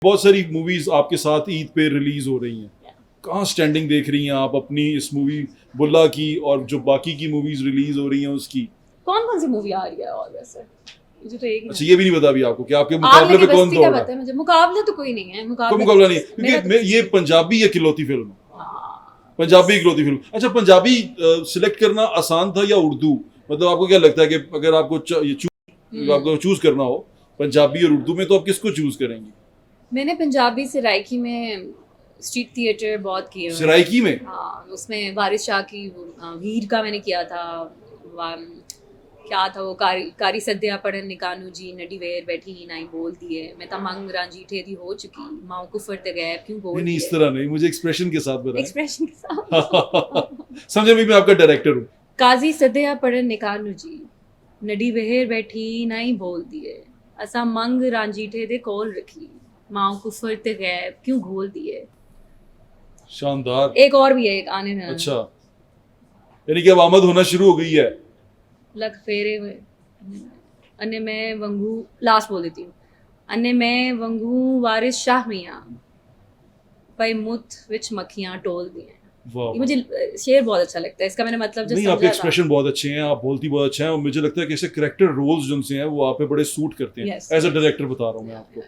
बहुत सारी मूवीज आपके साथ ईद पे रिलीज हो रही हैं, कहाँ स्टैंडिंग देख रही हैं आप अपनी इस मूवी बुल्ला की और जो बाकी की मूवीज रिलीज हो रही हैं उसकी? कौन कौन सी मूवी आ रही है और वैसे मुझे तो एक अच्छा, ये भी नहीं पता अभी आपको कि आपके आग मुकाबले लगी पे कौन बस्ती का दौड़ा? पता है मुझे, मुकाबला तो कोई नहीं है, कोई मुकाबला नहीं है, मेरा क्योंकि ये पंजाबी इकलौती फिल्म है, हाँ, पंजाबी इकलौती फिल्म। अच्छा, पंजाबी सिलेक्ट करना आसान था या उर्दू? मतलब आपको क्या लगता है कि अगर आपको आपको चूज करना हो पंजाबी और उर्दू में, तो आप किसको चूज करेंगी? मैंने पंजाबी सराइकी में स्ट्रीट थिएटर बहुत किए हुए हैं। सराइकी में? हाँ, उसमें वारिस शाह की वीर का मैंने किया था। क्या था वो, कारी सद्या पढ़न निकानू जी नडी वेर बैठी ही नाई बोल दिए, मैं तमंग रांझीठे दी हो चुकी माँ कुफर ते गैब क्यों बोल नहीं, इस तरह नहीं, मुझे एक्सप्रेशन के साथ बताएं। एक्सप्रेशन के साथ समझे, मैं आपका डायरेक्टर हूँ। काजी सद्या पढ़न निकानू जी नडी वेर बैठी नाई बोल दिए, असा मंग रांझीठे दे कोल रखी माँ कुफर ते गैब क्यों घोल दिए। शानदार। एक और भी है, एक आने में अच्छा, यानी कि अब आमद होना शुरू हो गई है। लग फेरे में अन्य मैं वंगू, लास्ट बोल देती हूँ, अन्य मैं वंगू वारिस शाह मियाँ पई मुत विच मक्खियाँ टोल दिए। वाह, ये मुझे शेर बहुत अच्छा लगता है, इसका मैंने मतलब जो नहीं, समझा आपके था। एक्सप्रेशन बहुत अच्छे हैं, आप बोलती बहुत अच्छा है, और मुझे लगता है कि ऐसे करेक्टर रोल्स जो हैं वो आप पे बड़े सूट करते हैं। Yes, as a yes. Director बता रहा हूँ मैं आपको।